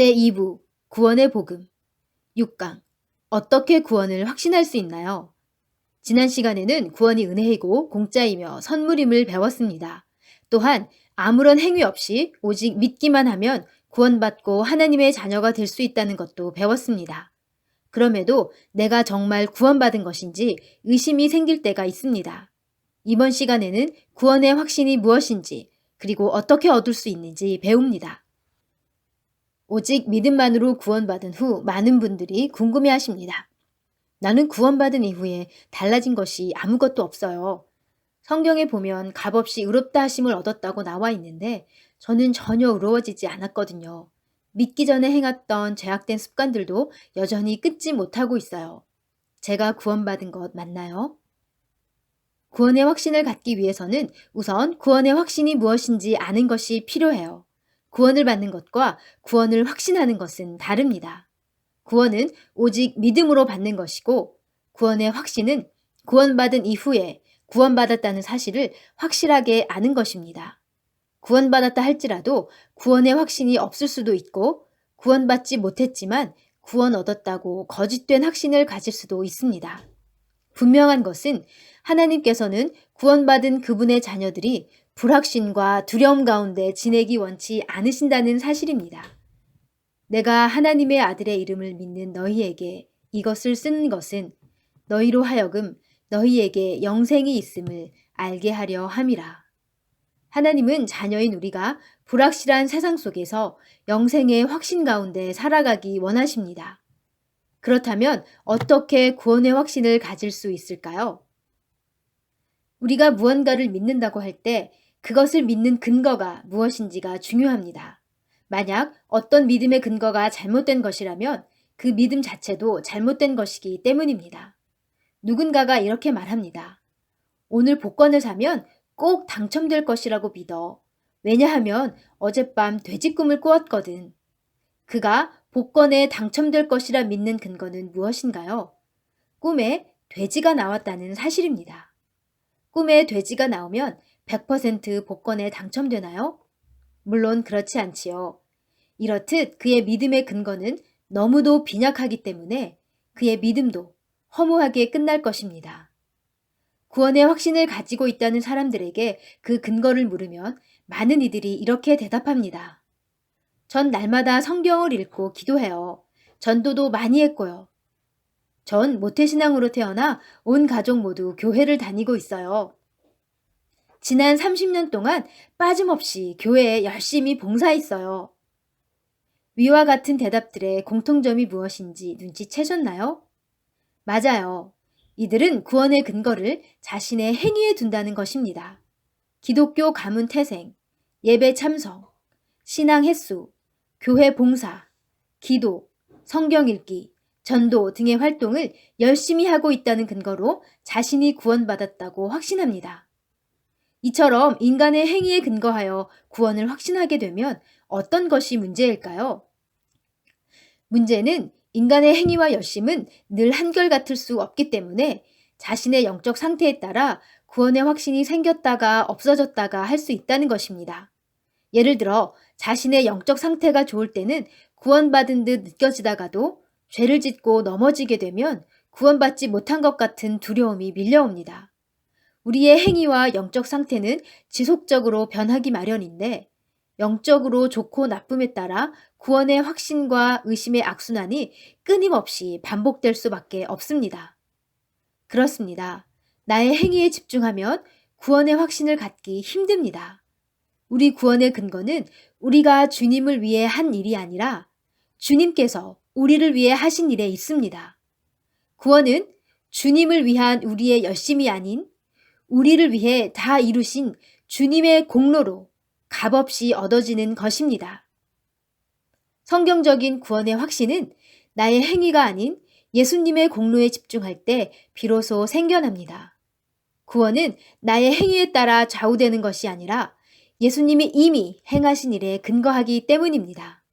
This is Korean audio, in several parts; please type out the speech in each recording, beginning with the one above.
제2부 구원의 복음 6강 어떻게 구원을 확신할 수 있나요? 지난 시간에는 구원이 은혜이고 공짜이며 선물임을 배웠습니다. 또한 아무런 행위 없이 오직 믿기만 하면 구원받고 하나님의 자녀가 될 수 있다는 것도 배웠습니다. 그럼에도 내가 정말 구원받은 것인지 의심이 생길 때가 있습니다. 이번 시간에는 구원의 확신이 무엇인지 그리고 어떻게 얻을 수 있는지 배웁니다. 오직 믿음만으로 구원받은 후 많은 분들이 궁금해하십니다. 나는 구원받은 이후에 달라진 것이 아무것도 없어요. 성경에 보면 값없이 의롭다 하심을 얻었다고 나와 있는데 저는 전혀 의로워지지 않았거든요. 믿기 전에 행했던 죄악된 습관들도 여전히 끊지 못하고 있어요. 제가 구원받은 것 맞나요? 구원의 확신을 갖기 위해서는 우선 구원의 확신이 무엇인지 아는 것이 필요해요. 구원을 받는 것과 구원을 확신하는 것은 다릅니다. 구원은 오직 믿음으로 받는 것이고 구원의 확신은 구원받은 이후에 구원받았다는 사실을 확실하게 아는 것입니다. 구원받았다 할지라도 구원의 확신이 없을 수도 있고 구원받지 못했지만 구원 얻었다고 거짓된 확신을 가질 수도 있습니다. 분명한 것은 하나님께서는 구원받은 그분의 자녀들이 불확신과 두려움 가운데 지내기 원치 않으신다는 사실입니다. 내가 하나님의 아들의 이름을 믿는 너희에게 이것을 쓰는 것은 너희로 하여금 너희에게 영생이 있음을 알게 하려 함이라. 하나님은 자녀인 우리가 불확실한 세상 속에서 영생의 확신 가운데 살아가기 원하십니다. 그렇다면 어떻게 구원의 확신을 가질 수 있을까요? 우리가 무언가를 믿는다고 할 때 그것을 믿는 근거가 무엇인지가 중요합니다. 만약 어떤 믿음의 근거가 잘못된 것이라면 그 믿음 자체도 잘못된 것이기 때문입니다. 누군가가 이렇게 말합니다. 오늘 복권을 사면 꼭 당첨될 것이라고 믿어. 왜냐하면 어젯밤 돼지 꿈을 꾸었거든. 그가 복권에 당첨될 것이라 믿는 근거는 무엇인가요? 꿈에 돼지가 나왔다는 사실입니다. 꿈에 돼지가 나오면 100% 복권에 당첨되나요? 물론 그렇지 않지요. 이렇듯 그의 믿음의 근거는 너무도 빈약하기 때문에 그의 믿음도 허무하게 끝날 것입니다. 구원의 확신을 가지고 있다는 사람들에게 그 근거를 물으면 많은 이들이 이렇게 대답합니다. 전 날마다 성경을 읽고 기도해요. 전도도 많이 했고요. 전 모태신앙으로 태어나 온 가족 모두 교회를 다니고 있어요. 지난 30년 동안 빠짐없이 교회에 열심히 봉사했어요. 위와 같은 대답들의 공통점이 무엇인지 눈치채셨나요? 맞아요. 이들은 구원의 근거를 자신의 행위에 둔다는 것입니다. 기독교 가문 태생, 예배 참석, 신앙 횟수, 교회 봉사, 기도, 성경 읽기, 전도 등의 활동을 열심히 하고 있다는 근거로 자신이 구원받았다고 확신합니다. 이처럼 인간의 행위에 근거하여 구원을 확신하게 되면 어떤 것이 문제일까요? 문제는 인간의 행위와 열심은 늘 한결같을 수 없기 때문에 자신의 영적 상태에 따라 구원의 확신이 생겼다가 없어졌다가 할 수 있다는 것입니다. 예를 들어 자신의 영적 상태가 좋을 때는 구원받은 듯 느껴지다가도 죄를 짓고 넘어지게 되면 구원받지 못한 것 같은 두려움이 밀려옵니다. 우리의 행위와 영적 상태는 지속적으로 변하기 마련인데 영적으로 좋고 나쁨에 따라 구원의 확신과 의심의 악순환이 끊임없이 반복될 수밖에 없습니다. 그렇습니다. 나의 행위에 집중하면 구원의 확신을 갖기 힘듭니다. 우리 구원의 근거는 우리가 주님을 위해 한 일이 아니라 주님께서 우리를 위해 하신 일에 있습니다. 구원은 주님을 위한 우리의 열심이 아닌 우리를 위해 다 이루신 주님의 공로로 값없이 얻어지는 것입니다. 성경적인 구원의 확신은 나의 행위가 아닌 예수님의 공로에 집중할 때 비로소 생겨납니다. 구원은 나의 행위에 따라 좌우되는 것이 아니라 예수님이 이미 행하신 일에 근거하기 때문입니다.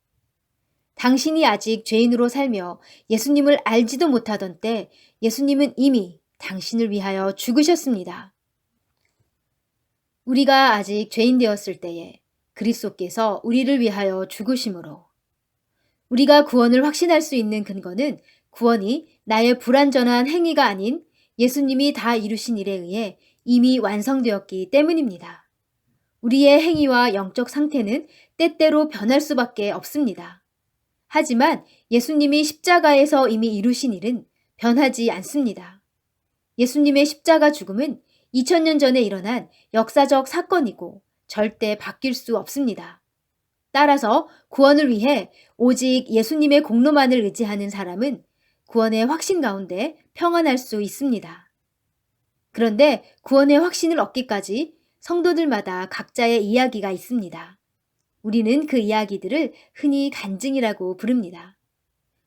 당신이 아직 죄인으로 살며 예수님을 알지도 못하던 때 예수님은 이미 당신을 위하여 죽으셨습니다. 우리가 아직 죄인 되었을 때에 그리스도께서 우리를 위하여 죽으심으로 우리가 구원을 확신할 수 있는 근거는 구원이 나의 불완전한 행위가 아닌 예수님이 다 이루신 일에 의해 이미 완성되었기 때문입니다. 우리의 행위와 영적 상태는 때때로 변할 수밖에 없습니다. 하지만 예수님이 십자가에서 이미 이루신 일은 변하지 않습니다. 예수님의 십자가 죽음은 2000년 전에 일어난 역사적 사건이고 절대 바뀔 수 없습니다. 따라서 구원을 위해 오직 예수님의 공로만을 의지하는 사람은 구원의 확신 가운데 평안할 수 있습니다. 그런데 구원의 확신을 얻기까지 성도들마다 각자의 이야기가 있습니다. 우리는 그 이야기들을 흔히 간증이라고 부릅니다.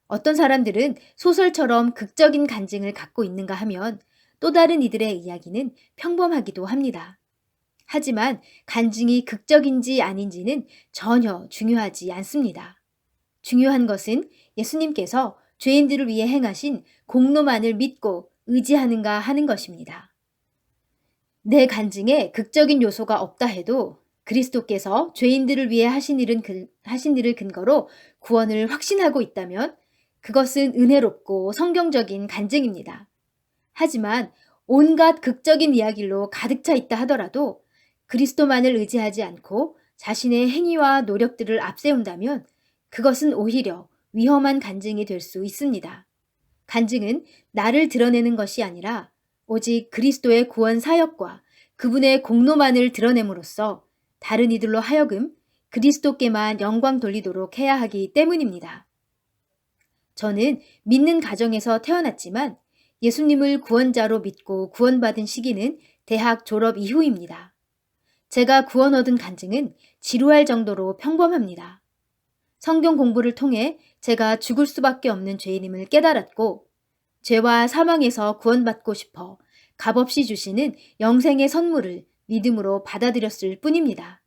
어떤 사람들은 소설처럼 극적인 간증을 갖고 있는가 하면 또 다른 이들의 이야기는 평범하기도 합니다. 하지만 간증이 극적인지 아닌지는 전혀 중요하지 않습니다. 중요한 것은 예수님께서 죄인들을 위해 행하신 공로만을 믿고 의지하는가 하는 것입니다. 내 간증에 극적인 요소가 없다 해도 그리스도께서 죄인들을 위해 하신 일을 근거로 구원을 확신하고 있다면 그것은 은혜롭고 성경적인 간증입니다. 하지만 온갖 극적인 이야기로 가득 차 있다 하더라도 그리스도만을 의지하지 않고 자신의 행위와 노력들을 앞세운다면 그것은 오히려 위험한 간증이 될 수 있습니다. 간증은 나를 드러내는 것이 아니라 오직 그리스도의 구원 사역과 그분의 공로만을 드러냄으로써 다른 이들로 하여금 그리스도께만 영광 돌리도록 해야 하기 때문입니다. 저는 믿는 가정에서 태어났지만 예수님을 구원자로 믿고 구원받은 시기는 대학 졸업 이후입니다. 제가 구원 얻은 간증은 지루할 정도로 평범합니다. 성경 공부를 통해 제가 죽을 수밖에 없는 죄인임을 깨달았고 죄와 사망에서 구원받고 싶어 값없이 주시는 영생의 선물을 믿음으로 받아들였을 뿐입니다.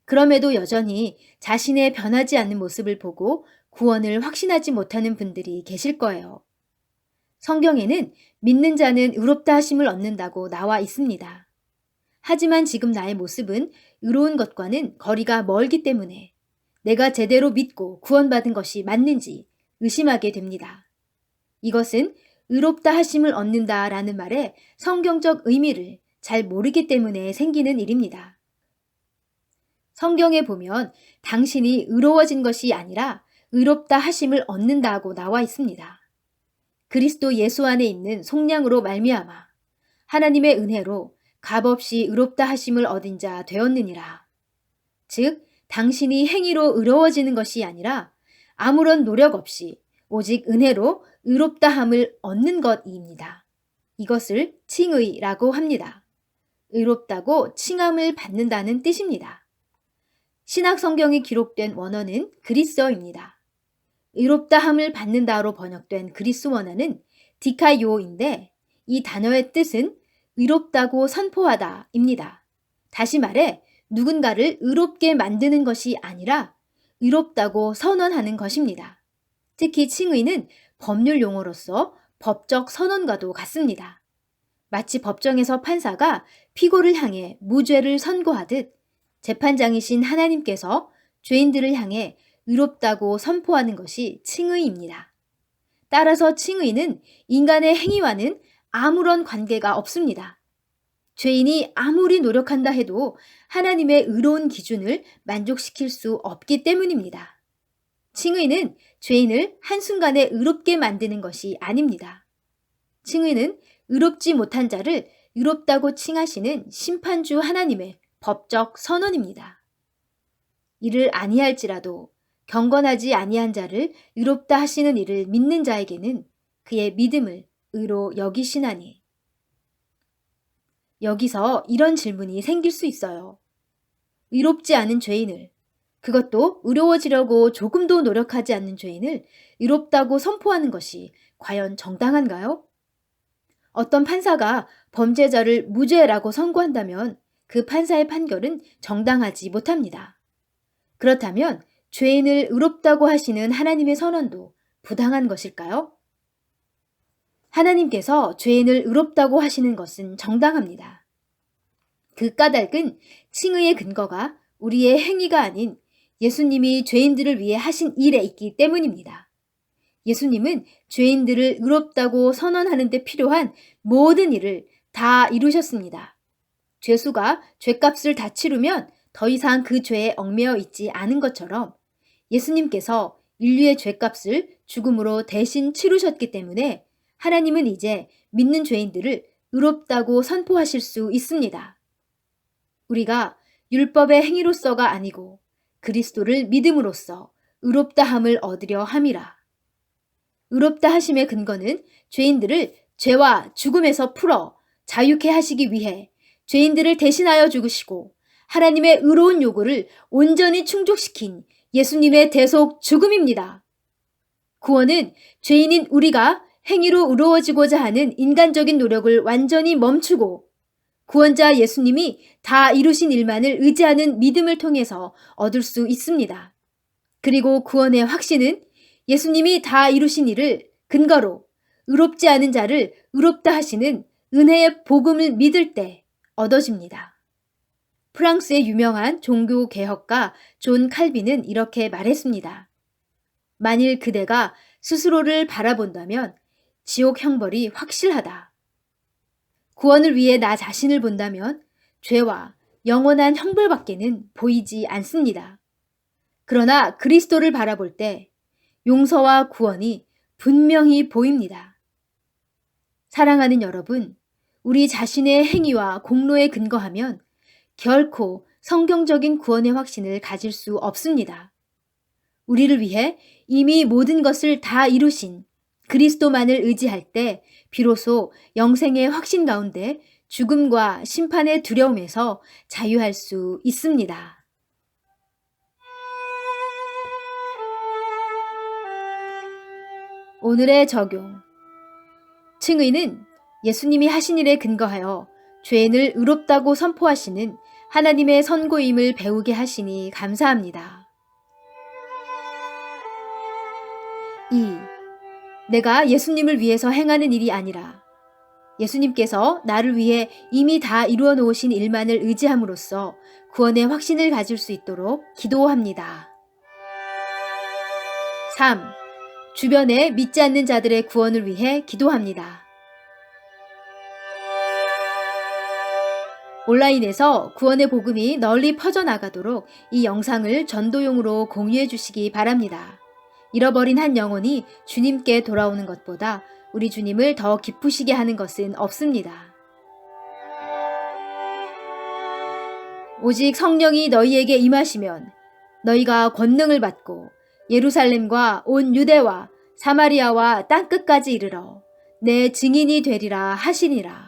그럼에도 여전히 자신의 변하지 않는 모습을 보고 구원을 확신하지 못하는 분들이 계실 거예요. 성경에는 믿는 자는 의롭다 하심을 얻는다고 나와 있습니다. 하지만 지금 나의 모습은 의로운 것과는 거리가 멀기 때문에 내가 제대로 믿고 구원받은 것이 맞는지 의심하게 됩니다. 이것은 의롭다 하심을 얻는다라는 말의 성경적 의미를 잘 모르기 때문에 생기는 일입니다. 성경에 보면 당신이 의로워진 것이 아니라 의롭다 하심을 얻는다고 나와 있습니다. 그리스도 예수 안에 있는 속량으로 말미암아 하나님의 은혜로 값없이 의롭다 하심을 얻은 자 되었느니라. 즉 당신이 행위로 의로워지는 것이 아니라 아무런 노력 없이 오직 은혜로 의롭다함을 얻는 것입니다. 이것을 칭의라고 합니다. 의롭다고 칭함을 받는다는 뜻입니다. 신약 성경이 기록된 원어는 그리스어입니다. 의롭다함을 받는다로 번역된 그리스 원어는 디카요인데 이 단어의 뜻은 의롭다고 선포하다입니다. 다시 말해 누군가를 의롭게 만드는 것이 아니라 의롭다고 선언하는 것입니다. 특히 칭의는 법률 용어로서 법적 선언과도 같습니다. 마치 법정에서 판사가 피고를 향해 무죄를 선고하듯 재판장이신 하나님께서 죄인들을 향해 의롭다고 선포하는 것이 칭의입니다. 따라서 칭의는 인간의 행위와는 아무런 관계가 없습니다. 죄인이 아무리 노력한다 해도 하나님의 의로운 기준을 만족시킬 수 없기 때문입니다. 칭의는 죄인을 한순간에 의롭게 만드는 것이 아닙니다. 칭의는 의롭지 못한 자를 의롭다고 칭하시는 심판주 하나님의 법적 선언입니다. 이를 아니할지라도 경건하지 아니한 자를 의롭다 하시는 이를 믿는 자에게는 그의 믿음을 의로 여기시나니. 여기서 이런 질문이 생길 수 있어요. 의롭지 않은 죄인을, 그것도 의로워지려고 조금도 노력하지 않는 죄인을 의롭다고 선포하는 것이 과연 정당한가요? 어떤 판사가 범죄자를 무죄라고 선고한다면 그 판사의 판결은 정당하지 못합니다. 그렇다면 죄인을 의롭다고 하시는 하나님의 선언도 부당한 것일까요? 하나님께서 죄인을 의롭다고 하시는 것은 정당합니다. 그 까닭은 칭의의 근거가 우리의 행위가 아닌 예수님이 죄인들을 위해 하신 일에 있기 때문입니다. 예수님은 죄인들을 의롭다고 선언하는 데 필요한 모든 일을 다 이루셨습니다. 죄수가 죄값을 다 치르면 더 이상 그 죄에 얽매여 있지 않은 것처럼 예수님께서 인류의 죄값을 죽음으로 대신 치르셨기 때문에 하나님은 이제 믿는 죄인들을 의롭다고 선포하실 수 있습니다. 우리가 율법의 행위로서가 아니고 그리스도를 믿음으로써 의롭다함을 얻으려 함이라. 의롭다 하심의 근거는 죄인들을 죄와 죽음에서 풀어 자유케 하시기 위해 죄인들을 대신하여 죽으시고 하나님의 의로운 요구를 온전히 충족시킨 예수님의 대속 죽음입니다. 구원은 죄인인 우리가 행위로 의로워지고자 하는 인간적인 노력을 완전히 멈추고 구원자 예수님이 다 이루신 일만을 의지하는 믿음을 통해서 얻을 수 있습니다. 그리고 구원의 확신은 예수님이 다 이루신 일을 근거로 의롭지 않은 자를 의롭다 하시는 은혜의 복음을 믿을 때 얻어집니다. 프랑스의 유명한 종교개혁가 존 칼빈은 이렇게 말했습니다. 만일 그대가 스스로를 바라본다면 지옥 형벌이 확실하다. 구원을 위해 나 자신을 본다면 죄와 영원한 형벌밖에는 보이지 않습니다. 그러나 그리스도를 바라볼 때 용서와 구원이 분명히 보입니다. 사랑하는 여러분, 우리 자신의 행위와 공로에 근거하면 결코 성경적인 구원의 확신을 가질 수 없습니다. 우리를 위해 이미 모든 것을 다 이루신 그리스도만을 의지할 때 비로소 영생의 확신 가운데 죽음과 심판의 두려움에서 자유할 수 있습니다. 오늘의 적용. 칭의는 예수님이 하신 일에 근거하여 죄인을 의롭다고 선포하시는 하나님의 선고임을 배우게 하시니 감사합니다. 2. 내가 예수님을 위해서 행하는 일이 아니라 예수님께서 나를 위해 이미 다 이루어 놓으신 일만을 의지함으로써 구원의 확신을 가질 수 있도록 기도합니다. 3. 주변에 믿지 않는 자들의 구원을 위해 기도합니다. 온라인에서 구원의 복음이 널리 퍼져나가도록 이 영상을 전도용으로 공유해 주시기 바랍니다. 잃어버린 한 영혼이 주님께 돌아오는 것보다 우리 주님을 더 기쁘시게 하는 것은 없습니다. 오직 성령이 너희에게 임하시면 너희가 권능을 받고 예루살렘과 온 유대와 사마리아와 땅끝까지 이르러 내 증인이 되리라 하시니라.